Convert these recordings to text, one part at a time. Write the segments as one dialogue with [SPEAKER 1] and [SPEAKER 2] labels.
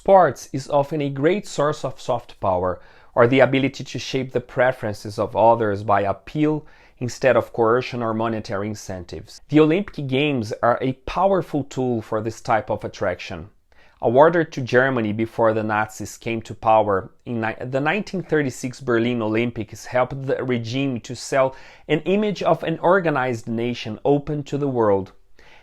[SPEAKER 1] Sports is often a great source of soft power, or the ability to shape the preferences of others by appeal instead of coercion or monetary incentives. The Olympic Games are a powerful tool for this type of attraction. Awarded to Germany before the Nazis came to power, the 1936 Berlin Olympics helped the regime to sell an image of an organized nation open to the world.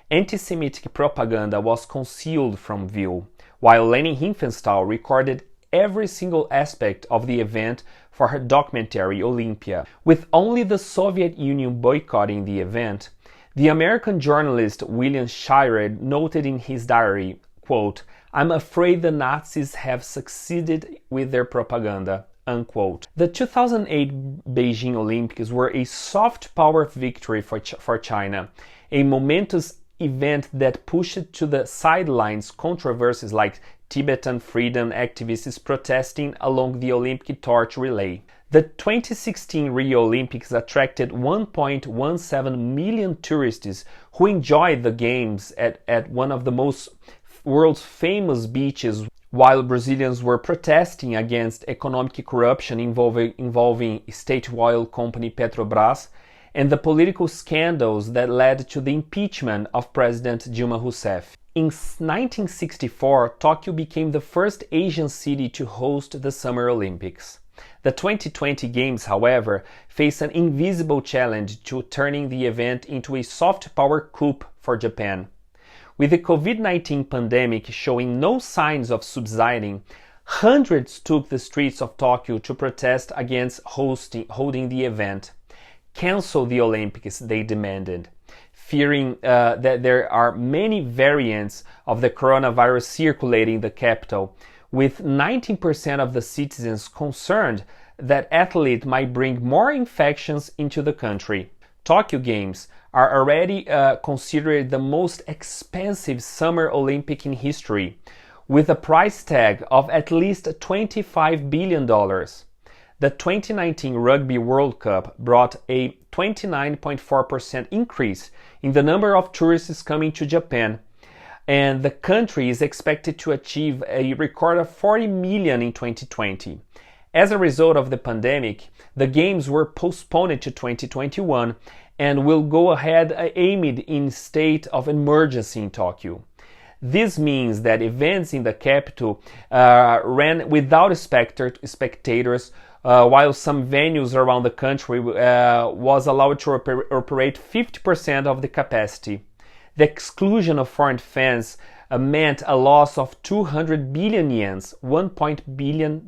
[SPEAKER 1] Anti-Semitic propaganda was concealed from view, while Leni Riefenstahl recorded every single aspect of the event for her documentary Olympia. With only the Soviet Union boycotting the event, the American journalist William Shirer noted in his diary, quote, "I'm afraid the Nazis have succeeded with their propaganda." Unquote. The 2008 Beijing Olympics were a soft power victory for China, a momentous event that pushed to the sidelines controversies like Tibetan freedom activists protesting along the Olympic torch relay. The 2016 Rio Olympics attracted 1.17 million tourists who enjoyed the Games at one of the world's famous beaches, while Brazilians were protesting against economic corruption involving state oil company Petrobras and the political scandals that led to the impeachment of President Dilma Rousseff. In 1964, Tokyo became the first Asian city to host the Summer Olympics. The 2020 Games, however, face an invisible challenge to turning the event into a soft power coup for Japan. With the COVID-19 pandemic showing no signs of subsiding, hundreds took the streets of Tokyo to protest against holding the event. Cancel the Olympics, they demanded, fearing that there are many variants of the coronavirus circulating the capital, with 19% of the citizens concerned that athletes might bring more infections into the country. Tokyo Games are already considered the most expensive Summer Olympic in history, with a price tag of at least $25 billion. The 2019 Rugby World Cup brought a 29.4% increase in the number of tourists coming to Japan, and the country is expected to achieve a record of 40 million in 2020. As a result of the pandemic, the Games were postponed to 2021 and will go ahead amid in state of emergency in Tokyo. This means that events in the capital ran without spectators, while some venues around the country was allowed to operate 50% of the capacity. The exclusion of foreign fans meant a loss of 200 billion yen, $1 billion.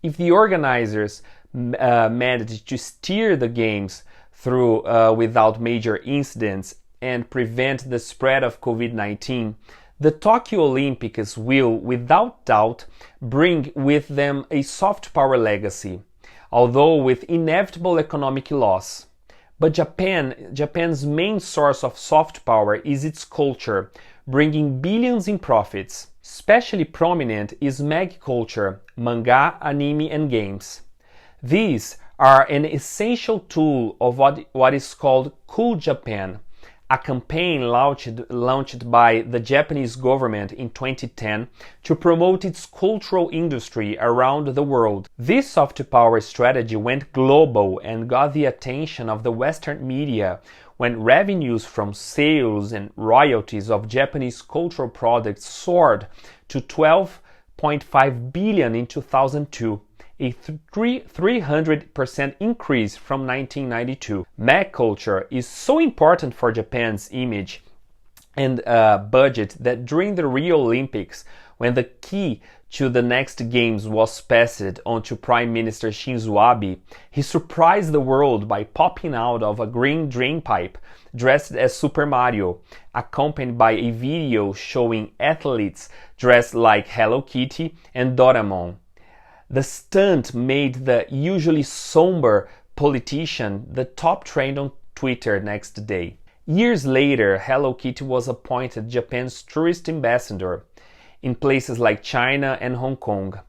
[SPEAKER 1] If the organizers managed to steer the Games through without major incidents and prevent the spread of COVID-19, the Tokyo Olympics will, without doubt, bring with them a soft power legacy, although with inevitable economic loss. But Japan's main source of soft power is its culture, bringing billions in profits. Especially prominent is mag culture, manga, anime, and games. These are an essential tool of what is called Cool Japan, a campaign launched by the Japanese government in 2010 to promote its cultural industry around the world. This soft power strategy went global and got the attention of the Western media when revenues from sales and royalties of Japanese cultural products soared to 12.5 billion in 2002. A 300% increase from 1992. Mag culture is so important for Japan's image and budget that during the Rio Olympics, when the key to the next games was passed on to Prime Minister Shinzo Abe, he surprised the world by popping out of a green drainpipe dressed as Super Mario, accompanied by a video showing athletes dressed like Hello Kitty and Doraemon. The stunt made the usually somber politician the top trend on Twitter next day. Years later, Hello Kitty was appointed Japan's tourist ambassador in places like China and Hong Kong,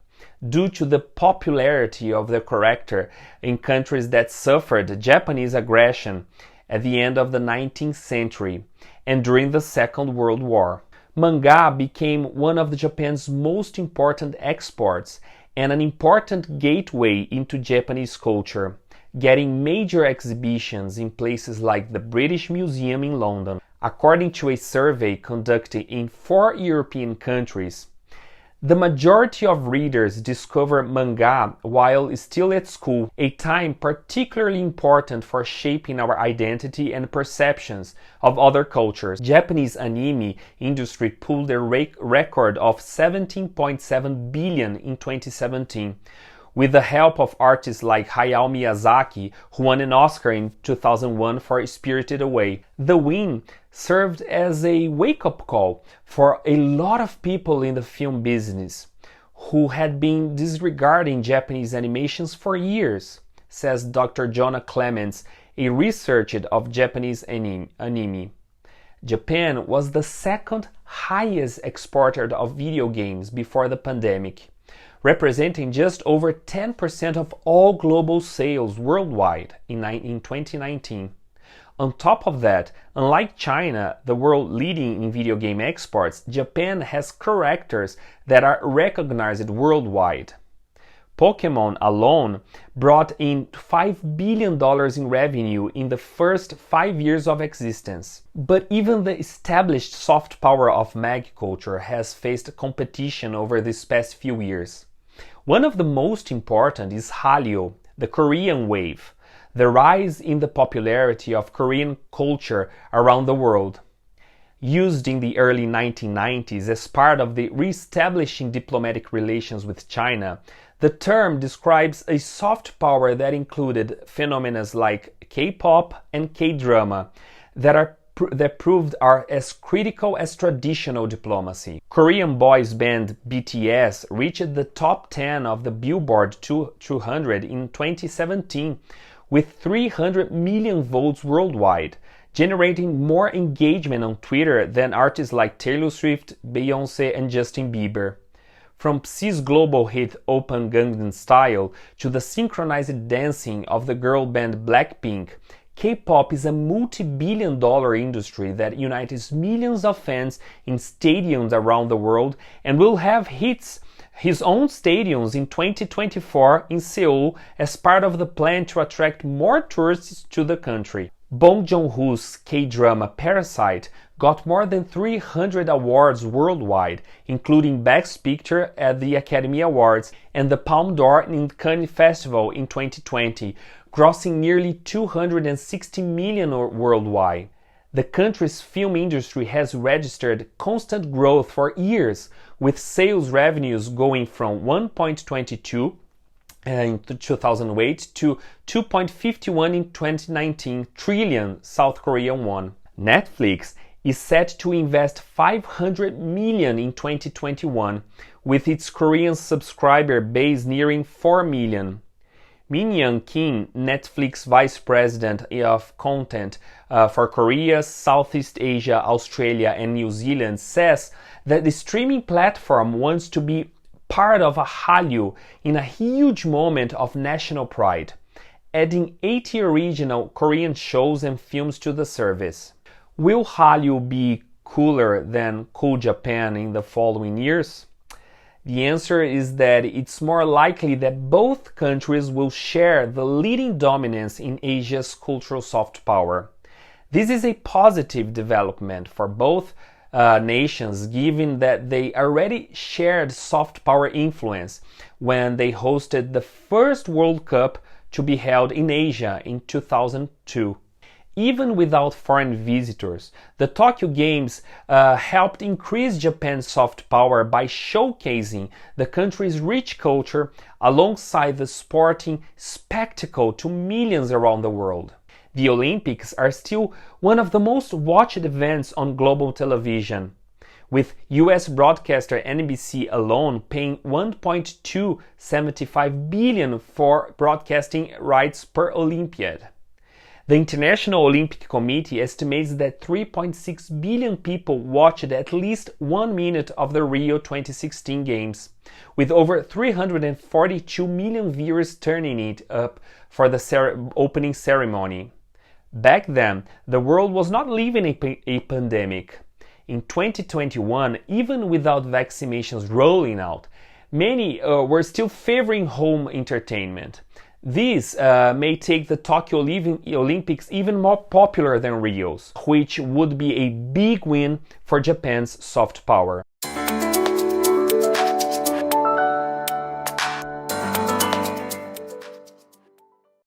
[SPEAKER 1] due to the popularity of the character in countries that suffered Japanese aggression at the end of the 19th century and during the Second World War. manga became one of Japan's most important exports and an important gateway into Japanese culture, getting major exhibitions in places like the British Museum in London. According to a survey conducted in 4 European countries, the majority of readers discover manga while still at school, a time particularly important for shaping our identity and perceptions of other cultures. Japanese anime industry pulled a record of 17.7 billion in 2017, with the help of artists like Hayao Miyazaki, who won an Oscar in 2001 for Spirited Away. The win served as a wake-up call for a lot of people in the film business who had been disregarding Japanese animations for years, says Dr. Jonah Clements, a researcher of Japanese anime. Japan was the second highest exporter of video games before the pandemic, representing just over 10% of all global sales worldwide in 2019. On top of that, unlike China, the world leading in video game exports, Japan has characters that are recognized worldwide. Pokémon alone brought in $5 billion in revenue in the first 5 years of existence. But even the established soft power of mag culture has faced competition over these past few years. One of the most important is HALLYU, the Korean wave, the rise in the popularity of Korean culture around the world. Used in the early 1990s as part of the re-establishing diplomatic relations with China, the term describes a soft power that included phenomena like kpop and kdrama that proved are as critical as traditional diplomacy. Korean boys band BTS reached the top 10 of the Billboard 200 in 2017 with 300 million votes worldwide, generating more engagement on Twitter than artists like Taylor Swift, Beyoncé, and Justin Bieber. From Psy's global hit Open Gangnam Style to the synchronized dancing of the girl band Blackpink, K-pop is a multi-billion-dollar industry that unites millions of fans in stadiums around the world and will have his own stadiums in 2024 in Seoul as part of the plan to attract more tourists to the country. Bong Joon-ho's K-drama Parasite got more than 300 awards worldwide, including Best Picture at the Academy Awards and the Palme d'Or in Cannes Festival in 2020, grossing nearly 260 million worldwide. The country's film industry has registered constant growth for years, with sales revenues going from 1.22 in 2008 to 2.51 in 2019 trillion South Korean won. Netflix is set to invest 500 million in 2021, with its Korean subscriber base nearing 4 million. Min Young Kim, Netflix Vice President of Content for Korea, Southeast Asia, Australia, and New Zealand, says that the streaming platform wants to be part of a HALLYU in a huge moment of national pride, adding 80 original Korean shows and films to the service. Will HALLYU be cooler than Cool Japan in the following years? The answer is that it's more likely that both countries will share the leading dominance in Asia's cultural soft power. This is a positive development for both nations, given that they already shared soft power influence when they hosted the first World Cup to be held in Asia in 2002. Even without foreign visitors, the Tokyo Games helped increase Japan's soft power by showcasing the country's rich culture alongside the sporting spectacle to millions around the world. The Olympics are still one of the most watched events on global television, with US broadcaster NBC alone paying $1.275 billion for broadcasting rights per Olympiad. The International Olympic Committee estimates that 3.6 billion people watched at least 1 minute of the Rio 2016 Games, with over 342 million viewers turning it up for the opening ceremony. Back then, the world was not living a pandemic. in 2021, even without vaccinations rolling out, many were still favoring home entertainment. This may take the Tokyo Olympics even more popular than Rio's, which would be a big win for Japan's soft power.